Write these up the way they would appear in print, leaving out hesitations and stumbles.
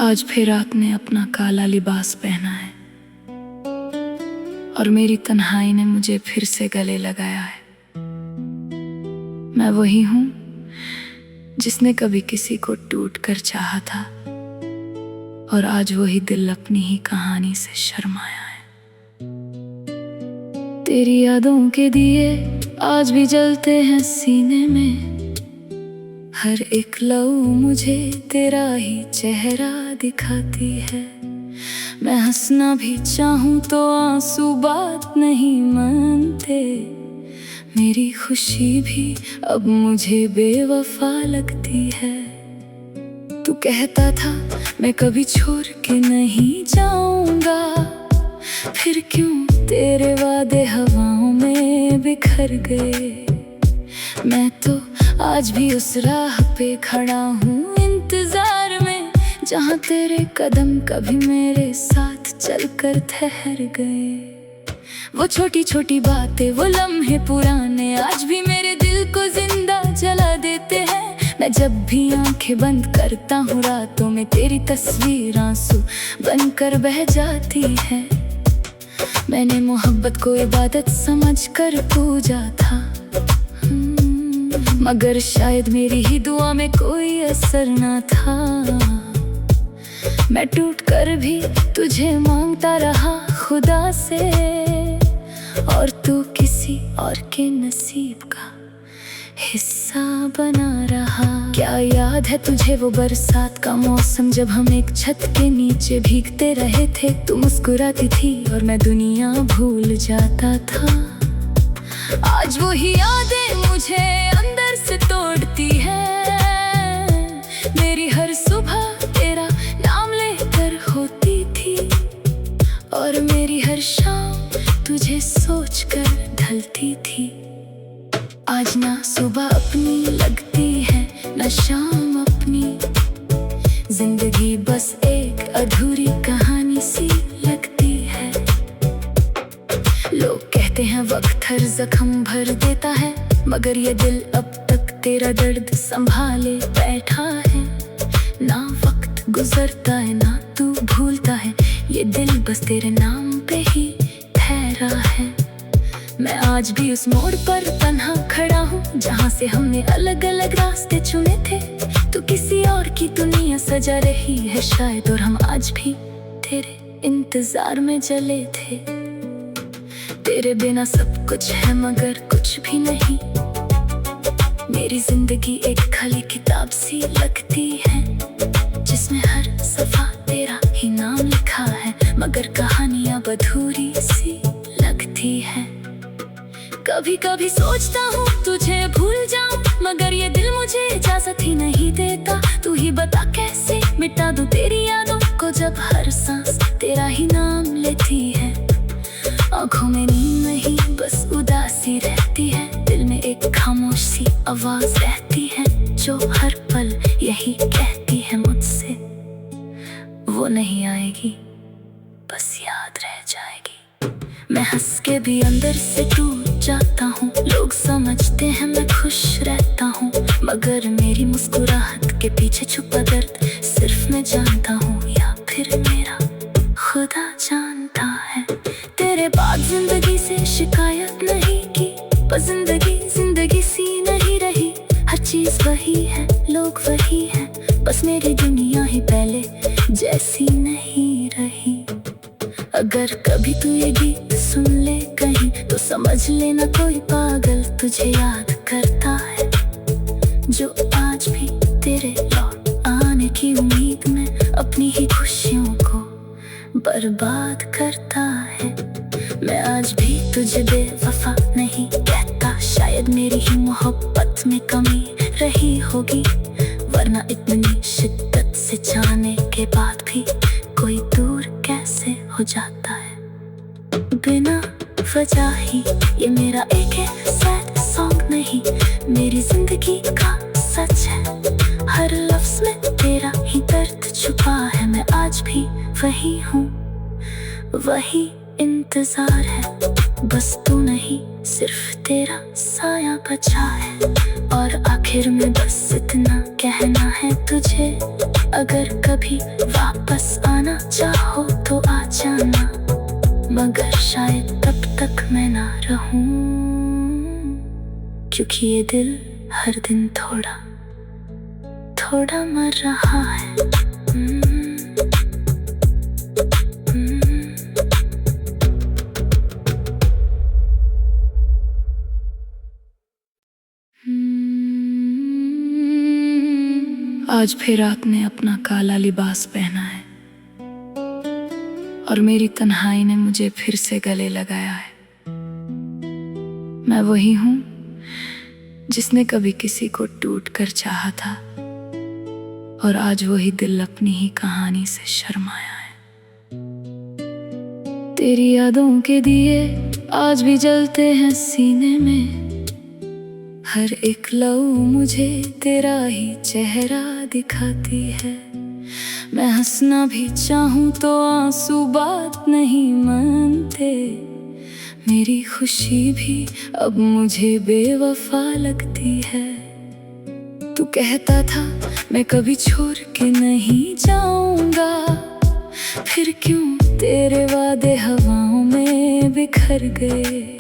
आज फिर रात ने अपना काला लिबास पहना है और मेरी तन्हाई ने मुझे फिर से गले लगाया है। मैं वही हूं जिसने कभी किसी को टूट कर चाहा था और आज वही दिल अपनी ही कहानी से शर्माया है। तेरी यादों के दिए आज भी जलते हैं सीने में, हर एक लौ मुझे तेरा ही चेहरा दिखाती है। मैं हंसना भी चाहूं तो आंसू बात नहीं मानते, मेरी खुशी भी अब मुझे बेवफा लगती है। तू कहता था मैं कभी छोड़ के नहीं जाऊंगा, फिर क्यों तेरे वादे हवाओं में बिखर गए। मैं तो आज भी उस राह पे खड़ा हूँ इंतजार में, जहाँ तेरे कदम कभी मेरे साथ चलकर ठहर गए। वो छोटी छोटी बातें, वो लम्हे पुराने आज भी मेरे दिल को जिंदा जला देते हैं। मैं जब भी आंखें बंद करता हूँ रातों में, तेरी तस्वीर आंसू बनकर बह जाती है। मैंने मोहब्बत को इबादत समझकर पूजा था, मगर शायद मेरी ही दुआ में कोई असर ना था। मैं टूट कर भी तुझे मांगता रहा खुदा से, और तू किसी और के नसीब का हिस्सा बना रहा। क्या याद है तुझे वो बरसात का मौसम, जब हम एक छत के नीचे भीगते रहे थे। तू मुस्कुराती थी और मैं दुनिया भूल जाता था। आज वो ही यादें मुझे अंदर से तोड़ती है। मेरी हर सुबह तेरा नाम लेकर होती थी, और मेरी हर शाम तुझे सोचकर ढलती थी। आज ना सुबह अपनी लगती है ना शाम अपनी, जिंदगी बस एक अधूरी कहानी सी लगती है। लोग कहते हैं वक्त हर जख्म भर देता है, मगर ये दिल अब तक तेरा दर्द संभाले बैठा है। ना वक्त गुजरता है ना तू भूलता है, ये दिल बस तेरे नाम पे ही ठहरा है। मैं आज भी उस मोड़ पर तन्हा खड़ा हूँ, जहाँ से हमने अलग अलग रास्ते चुने थे। तू किसी और की दुनिया सजा रही है शायद, और हम आज भी तेरे इंतजार में जले थे। तेरे बिना सब कुछ है मगर कुछ भी नहीं, मेरी जिंदगी एक खाली किताब सी लगती है, जिसमें हर सफा तेरा ही नाम लिखा है, मगर कहानियां अधूरी सी लगती है। कभी कभी सोचता हूँ तुझे भूल जाऊं, मगर ये दिल मुझे इजाजत ही नहीं देता। तू ही बता कैसे मिटा दूं तेरी यादों को, जब हर सांस तेरा ही नाम लेती है। आँखों में नींद नहीं बस उदासी रहती है, दिल में एक खामोश सी आवाज रहती है, जो हर पल यही कहती है मुझसे, वो नहीं आएगी बस याद रह जाएगी। मैं हंस के भी अंदर से टूट जाता हूँ, लोग समझते हैं मैं खुश रहता हूँ, मगर मेरी मुस्कुराहट के पीछे छुपा दर्द सिर्फ मैं जानता हूँ, या फिर मेरा खुदा जानता है। तेरे बाद जिंदगी से शिकायत नहीं की, पर जिंदगी सी नहीं रही। हर चीज वही है, लोग वही है, बस मेरी दुनिया ही पहले जैसी नहीं रही। अगर कभी तू ये गीत सुन ले कहीं, तो समझ लेना कोई पागल तुझे याद करता है, जो आज भी तेरे लौट आने की उम्मीद में अपनी ही खुशियों को बर्बाद करता है। मैं आज भी तुझे बेवफा नहीं कहता, शायद मेरी ही मोहब्बत में कमी रही होगी, वरना इतनी शिद्दत से जाने के बाद भी कोई दूर कैसे हो जाता है। बिना वजह ही ये मेरा एक सैड सॉन्ग नहीं, मेरी जिंदगी का सच है। हर लफ्ज में तेरा ही दर्द छुपा है। मैं आज भी वही हूँ, वही इंतजार है, बस तू नहीं। ही सिर्फ तेरा साया बचा है। और आखिर में बस इतना कहना है तुझे, अगर कभी वापस आना चाहो तो आ जाना, मगर शायद तब तक मैं ना रहूं, क्योंकि ये दिल हर दिन थोड़ा थोड़ा मर रहा है। आज फिर रात ने अपना काला लिबास पहना है और मेरी तन्हाई ने मुझे फिर से गले लगाया है। मैं वही हूँ जिसने कभी किसी को टूट कर चाहा था, और आज वही दिल अपनी ही कहानी से शर्माया है। तेरी यादों के दिए आज भी जलते हैं सीने में, हर एक लौ मुझे तेरा ही चेहरा दिखाती है। मैं हंसना भी चाहूं तो आंसू बात नहीं मानते, मेरी खुशी भी अब मुझे बेवफा लगती है। तू कहता था मैं कभी छोड़ के नहीं जाऊंगा, फिर क्यों तेरे वादे हवाओं में बिखर गए।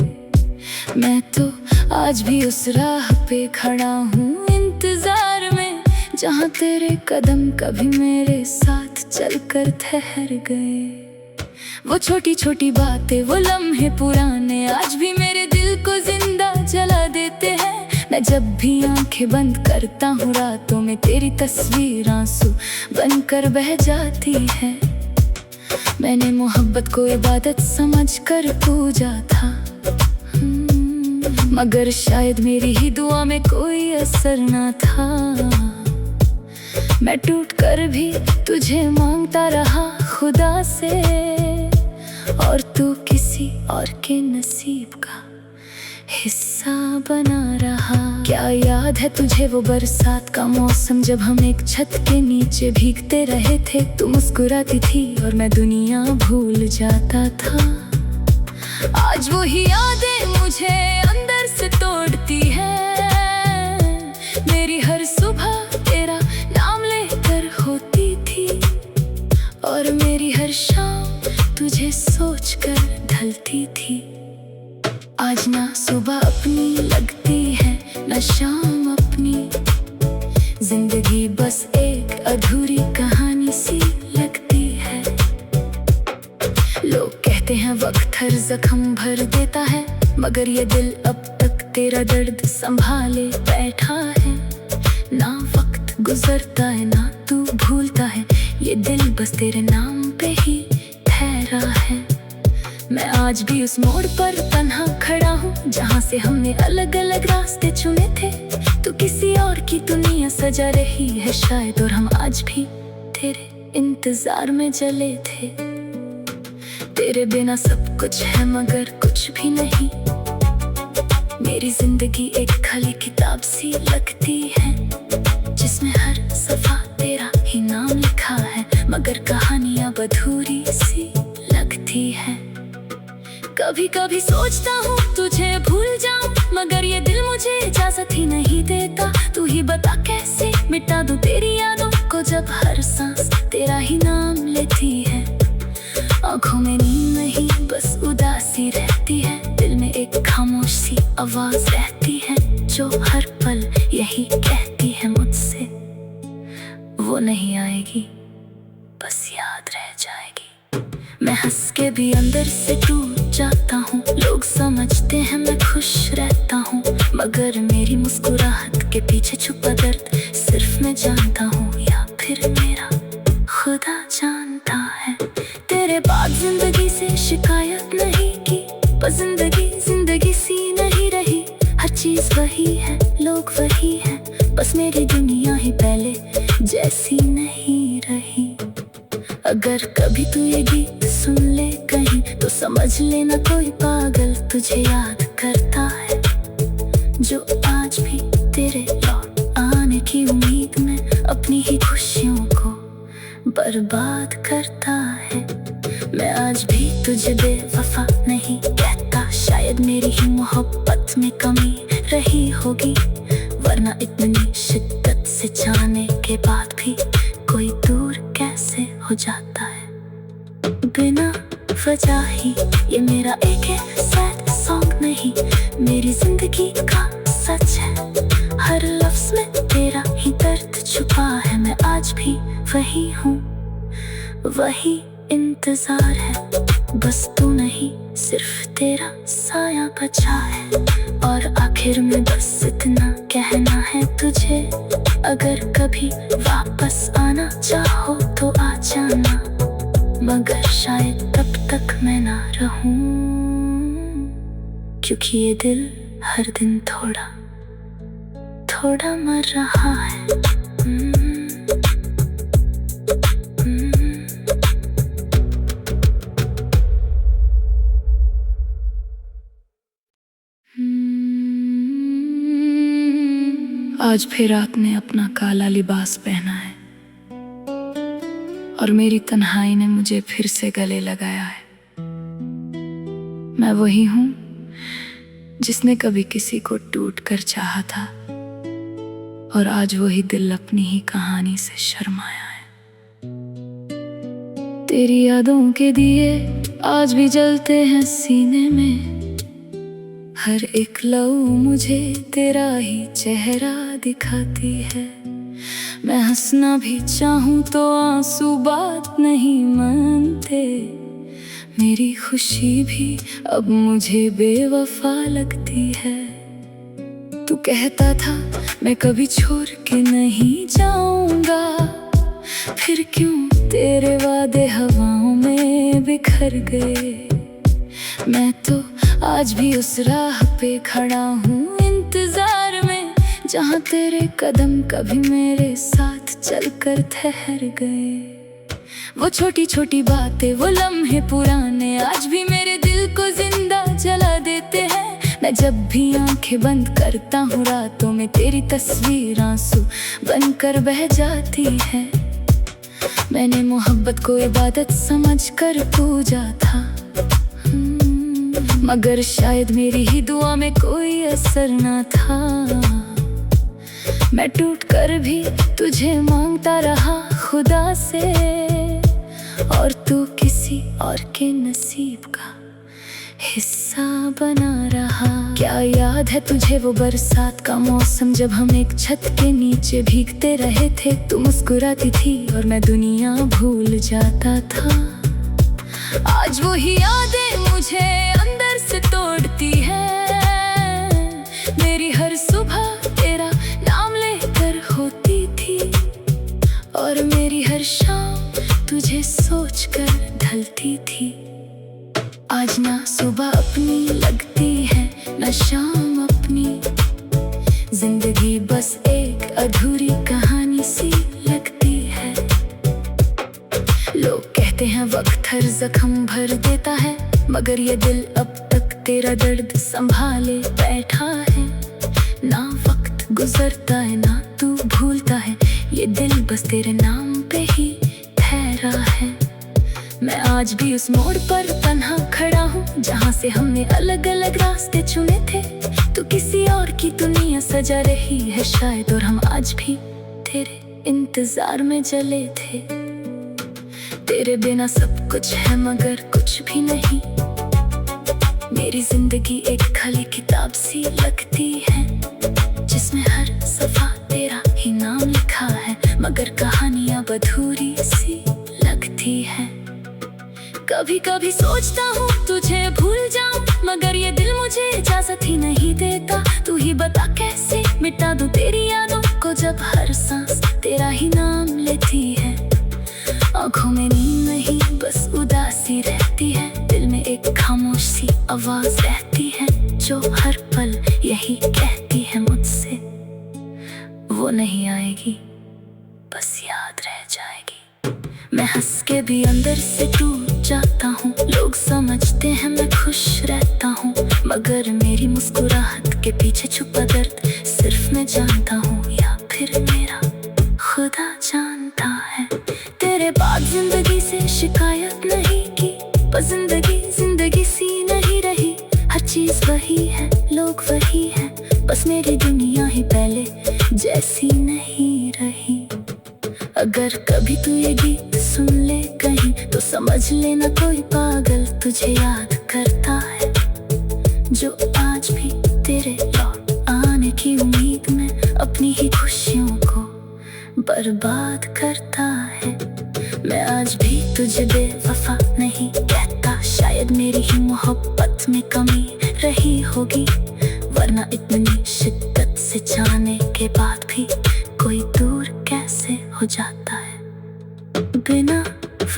मैं तो आज भी उस राह पे खड़ा हूँ इंतजार में, जहाँ तेरे कदम कभी मेरे साथ चलकर ठहर गए। वो छोटी छोटी बातें, वो लम्हे पुराने आज भी मेरे दिल को जिंदा जला देते हैं। मैं जब भी आंखें बंद करता हूँ रातों में, तेरी तस्वीर आंसू बनकर बह जाती है। मैंने मोहब्बत को इबादत समझकर पूजा था, मगर शायद मेरी ही दुआ में कोई असर ना था। मैं टूट कर भी तुझे मांगता रहा खुदा से, और तू किसी और के नसीब का हिस्सा बना रहा। क्या याद है तुझे वो बरसात का मौसम, जब हम एक छत के नीचे भीगते रहे थे। तू मुस्कुराती थी और मैं दुनिया भूल जाता था। आज वही यादें मुझे अंदर से तोड़ती है, मेरी हर सुबह तेरा नाम लेकर होती थी, और मेरी हर शाम तुझे सोचकर ढलती थी। आज ना सुबह अपनी लगती है ना शाम अपनी, जिंदगी बस एक अधूरी कहानी सी लगती है। लोग कहते हैं वक्त हर जख्म भर देता है, मगर ये दिल अब तक तेरा दर्द संभाले बैठा है। ना वक्त गुजरता है ना तू भूलता है, ये दिल बस तेरे नाम पे ही ठहरा है। मैं आज भी उस मोड़ पर तन्हा खड़ा हूँ, जहाँ से हमने अलग अलग रास्ते चुने थे। तू किसी और की दुनिया सजा रही है शायद, और हम आज भी तेरे इंतजार में जले थे। तेरे बिना सब कुछ है मगर कुछ भी नहीं, मेरी जिंदगी एक खाली किताब सी लगती है, जिसमें हर सफा तेरा ही नाम लिखा है, मगर कहानियां अधूरी सी लगती है। कभी कभी सोचता हूँ तुझे भूल जाऊं, मगर ये दिल मुझे इजाजत ही नहीं देता। तू ही बता कैसे मिटा दूं तेरी यादों को, जब हर सांस तेरा ही नाम लेती है। आँखों में नींद नहीं बस उदासी रहती है, दिल में एक खामोश सी आवाज रहती है, जो हर पल यही कहती है मुझसे, वो नहीं आएगी बस याद रह जाएगी। मैं हंस के भी अंदर से टूट जाता हूँ, लोग समझते हैं मैं खुश रहता हूँ, मगर मेरी मुस्कुराहट के पीछे छुपा दर्द सिर्फ मैं जानता हूँ, या फिर मेरा खुदा जानता है। तेरे बाद जिंदगी से शिकायत नहीं की, पर जिंदगी सी नहीं रही। हर चीज वही है, लोग वही है, बस मेरी दुनिया ही पहले जैसी नहीं रही। अगर कभी तू ये गीत सुन ले कहीं, तो समझ लेना कोई पागल तुझे याद करता है, जो आज भी तेरे लौट आने की उम्मीद में अपनी ही खुशियों को बर्बाद करता है। मैं आज भी तुझे बेवफा नहीं कहता, शायद शायद मेरी ही मोहब्बत में कमी रही होगी, वरना इतनी शिद्दत से जाने के बाद भी कोई दूर कैसे हो जाता है बिना वजह ही। ये मेरा एक सैड सॉन्ग नहीं, मेरी जिंदगी का सच है। हर लफ्ज में तेरा ही दर्द छुपा है। मैं आज भी वही हूँ, वही इंतजार है। बस तू नहीं, सिर्फ तेरा साया बचा है। और आखिर में बस इतना कहना है तुझे, अगर कभी वापस आना चाहो तो आ जाना, मगर शायद तब तक मैं ना रहूं, क्योंकि ये दिल हर दिन थोड़ा थोड़ा मर रहा है। आज फिर रात ने अपना काला लिबास पहना है और मेरी तन्हाई ने मुझे फिर से गले लगाया है। मैं वही हूँ जिसने कभी किसी को टूट कर चाहा था, और आज वही दिल अपनी ही कहानी से शर्माया है। तेरी यादों के दिए आज भी जलते हैं सीने में, हर एक लौ मुझे तेरा ही चेहरा दिखाती है। मैं हंसना भी चाहूं तो आंसू बात नहीं मानते, मेरी खुशी भी अब मुझे बेवफा लगती है। तू कहता था मैं कभी छोड़ के नहीं जाऊंगा, फिर क्यों तेरे वादे हवाओं में बिखर गए। मैं तो आज भी उस राह पे खड़ा हूँ इंतजार में, जहाँ तेरे कदम कभी मेरे साथ चलकर ठहर गए। वो छोटी छोटी बातें, वो लम्हे पुराने आज भी मेरे दिल को जिंदा जला देते हैं। मैं जब भी आंखें बंद करता हूँ रातों में, तेरी तस्वीर आंसू बनकर बह जाती है। मैंने मोहब्बत को इबादत समझकर पूजा था, मगर शायद मेरी ही दुआ में कोई असर ना था। मैं टूट कर भी तुझे मांगता रहा खुदा से, और तू किसी और के नसीब का हिस्सा बना रहा। क्या याद है तुझे वो बरसात का मौसम, जब हम एक छत के नीचे भीगते रहे थे। तू मुस्कुराती थी और मैं दुनिया भूल जाता था। आज वही यादें मुझे अंदर से तोड़ती है। मेरी हर सुबह तेरा नाम लेकर होती थी, और मेरी हर शाम तुझे सोचकर ढलती थी। आज ना सुबह अपनी लगती है ना शाम अपनी, जिंदगी बस एक अधूरी कहानी सी लगती है। लोग कहते हैं वक्त हर जख्म भर देता है, मगर ये दिल अब तक तेरा दर्द संभाले बैठा है। ना वक्त गुजरता है ना तू भूलता है, ये दिल बस तेरे नाम पे ही ठहरा है। मैं आज भी उस मोड़ पर तन्हा खड़ा हूँ, जहाँ से हमने अलग अलग रास्ते चुने थे। तू किसी और की दुनिया सजा रही है शायद, और हम आज भी तेरे इंतजार में जले थे। तेरे बिना सब कुछ है मगर कुछ भी नहीं, मेरी जिंदगी एक खाली किताब सी लगती है, जिसमें हर सफा तेरा ही नाम लिखा है, मगर कहानियां अधूरी सी लगती है। कभी कभी सोचता हूँ तुझे भूल जाऊं, मगर ये दिल मुझे इजाजत ही नहीं देता। तू ही बता कैसे मिटा दूं तेरी यादों को, जब हर सांस तेरा ही नाम लेती है। आँखों में नींद नहीं बस उदासी रहती है, दिल में एक खामोश सी आवाज रहती है, जो हर पल यही कहती है मुझसे, वो नहीं आएगी बस याद रह जाएगी। मैं हंस के भी अंदर से टूट जाता हूँ, लोग समझते हैं मैं खुश रहता हूँ, मगर मेरी मुस्कुराहट के पीछे छुपा दर्द सिर्फ मैं जानता हूँ, या फिर मेरा खुदा जानता है। तेरे बाद जिंदगी से शिकायत नहीं की, पर जिंदगी सी नहीं रही। हर चीज अगर कभी तू ये गीत सुन ले कहीं तो समझ लेना कोई पागल तुझे याद करता है, जो आज भी तेरे लौट आने की उम्मीद में अपनी ही खुशियों को बर्बाद करता है। मैं आज भी तुझे बेवफा नहीं कहता, शायद मेरी ही मोहब्बत में कमी रही होगी, वरना इतनी शिद्दत से चाहने के बाद भी कोई दूर कैसे हो जाता है बिना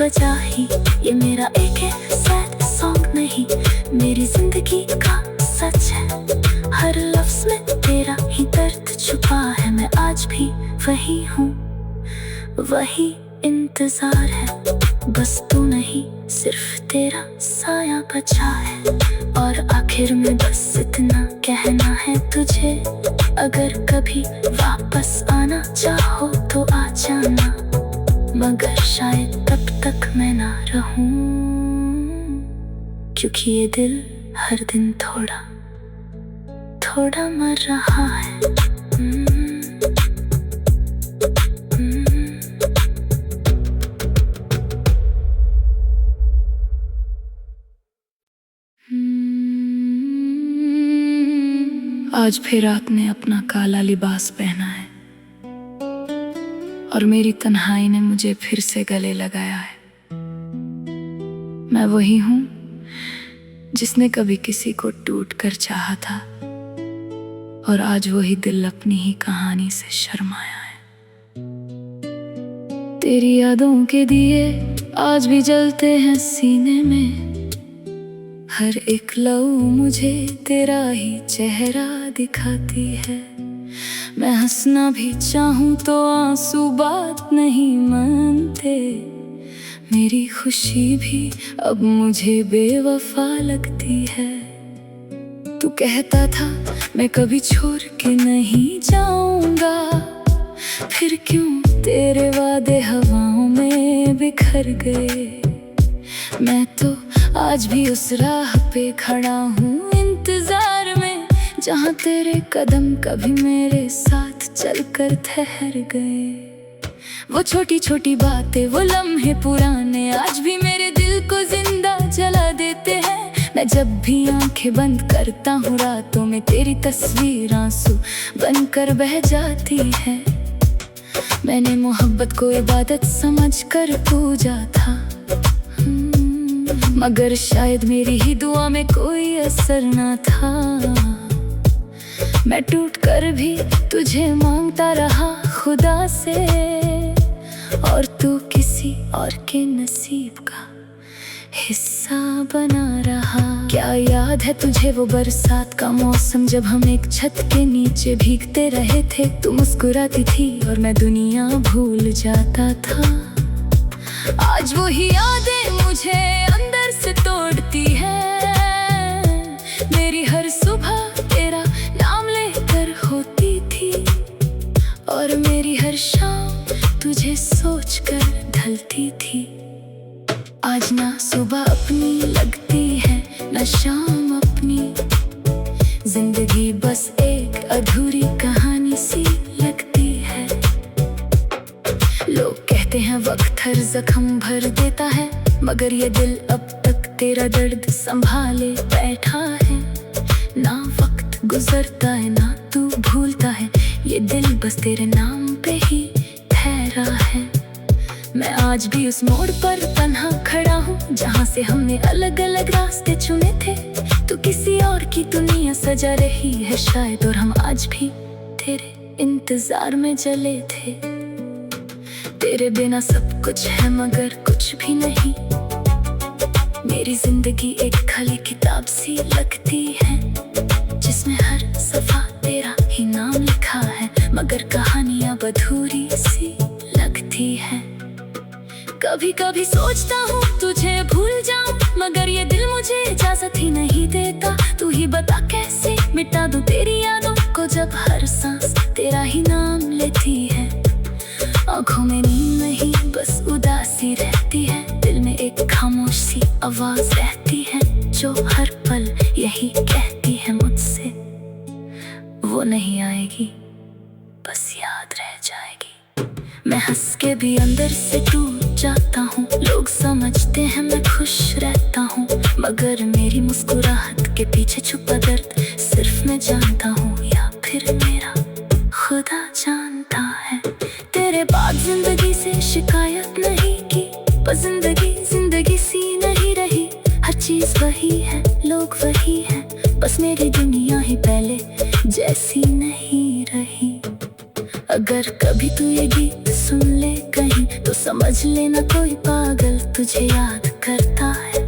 वजह ही। ये मेरा एक सैड सॉन्ग नहीं, मेरी जिंदगी का सच है, हर लफ्ज में तेरा ही दर्द छुपा है। मैं आज भी वही हूँ, वही इंतजार है, बस तू नहीं सिर्फ तेरा साया बचा है। और आखिर में बस इतना कहना है तुझे, अगर कभी वापस आना चाहो तो आ जाना, मगर शायद तब तक मैं ना रहूं, क्योंकि ये दिल हर दिन थोड़ा थोड़ा मर रहा है। आज फिर रात ने अपना काला लिबास पहना है और मेरी तन्हाई ने मुझे फिर से गले लगाया है। मैं वही हूँ जिसने कभी किसी को टूट कर चाहा था, और आज वही दिल अपनी ही कहानी से शर्माया है। तेरी यादों के दिए आज भी जलते हैं सीने में, हर एक लौ मुझे तेरा ही चेहरा दिखाती है। मैं हंसना भी चाहूं तो आंसू बात नहीं मानते, मेरी खुशी भी अब मुझे बेवफा लगती है। तू कहता था मैं कभी छोड़ के नहीं जाऊंगा, फिर क्यों तेरे वादे हवाओं में बिखर गए। मैं तो आज भी उस राह पे खड़ा हूँ इंतजार में, जहाँ तेरे कदम कभी मेरे साथ चलकर ठहर गए। वो छोटी छोटी बातें, वो लम्हे पुराने आज भी मेरे दिल को जिंदा जला देते हैं। मैं जब भी आंखें बंद करता हूँ रातों में, तेरी तस्वीर आंसू बनकर बह जाती है। मैंने मोहब्बत को इबादत समझकर पूजा था, मगर शायद मेरी ही दुआ में कोई असर ना था। मैं टूट कर भी तुझे मांगता रहा खुदा से, और तू किसी और के नसीब का हिस्सा बना रहा। क्या याद है तुझे वो बरसात का मौसम, जब हम एक छत के नीचे भीगते रहे थे। तू मुस्कुराती थी और मैं दुनिया भूल जाता था। आज वही यादें मुझे अंदर से तोड़ती है, मेरी हर सुबह तेरा नाम लेकर होती थी, और मेरी हर शाम तुझे सोचकर ढलती थी। आज ना सुबह अपनी लगती है ना शाम अपनी, जिंदगी बस एक अधूरी कहानी सी लगती है। लोग कहते हैं वक्त हर जख्म भर देता है, मगर ये दिल अब तक तेरा दर्द संभाले बैठा है। ना वक्त गुजरता है ना तू भूलता है, ये दिल बस तेरे नाम पे ही ठहरा है। मैं आज भी उस मोड़ पर तन्हा खड़ा हूँ, जहाँ से हमने अलग अलग रास्ते चुने थे। तू किसी और की दुनिया सजा रही है शायद, और हम आज भी तेरे इंतजार में जले थे। तेरे बिना सब कुछ है मगर कुछ भी नहीं, मेरी जिंदगी एक खाली किताब सी लगती है, जिसमें हर सफा तेरा ही नाम लिखा है, मगर कहानियां अधूरी सी लगती है। कभी कभी सोचता हूँ तुझे भूल जाऊं, मगर ये दिल मुझे इजाजत ही नहीं देता। तू ही बता कैसे मिटा दूं तेरी यादों को, जब हर सांस तेरा ही नाम लेती है। आँखों में नींद नहीं बस उदासी रहती है, दिल में एक खामोश सी आवाज रहती है, जो हर पल यही कहती है मुझसे, वो नहीं आएगी बस याद रह जाएगी। मैं हंस के भी अंदर से टूट जाता हूँ। लोग समझते हैं मैं खुश रहता हूँ, मगर मेरी मुस्कुराहट के पीछे छुपा दर्द सिर्फ मैं जानता हूँ या फिर मेरा खुदा जानता है। तेरे बाद जिंदगी से शिकायत नहीं की, पर जिंदगी सी नहीं रही। हर चीज वही है, लोग वही है, बस मेरी दुनिया ही पहले जैसी नहीं रही। अगर कभी तू ये गीत सुन ले कहीं, तो समझ लेना कोई पागल तुझे याद करता है,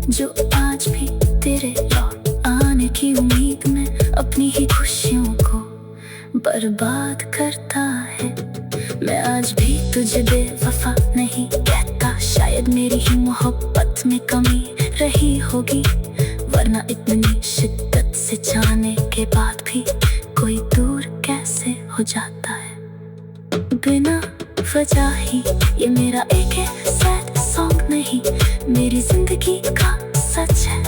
जो आज भी तेरे लौट आने की उम्मीद में अपनी ही खुशियों को बर्बाद करता है। मैं आज भी तुझे बेवफा नहीं कहता, शायद मेरी ही मोहब्बत में कमी रही होगी, वरना इतनी शिद्दत से जाने के बाद भी कोई दूर कैसे हो जाता है। बिना वजह ही ये मेरा एक सैड सॉन्ग नहीं, मेरी जिंदगी का सच है।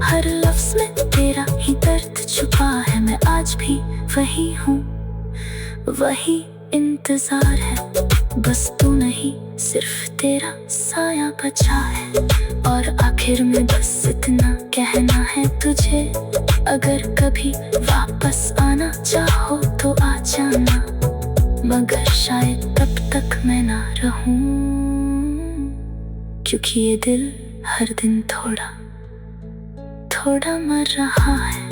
हर लफ्ज में तेरा ही दर्द छुपा है। मैं आज भी वही हूँ, वही इंतजार है, बस तू नहीं सिर्फ तेरा साया बचा है। और आखिर में बस इतना कहना है तुझे, अगर कभी वापस आना चाहो तो आ जाना, मगर शायद तब तक मैं ना रहूं, क्योंकि ये दिल हर दिन थोड़ा थोड़ा मर रहा है।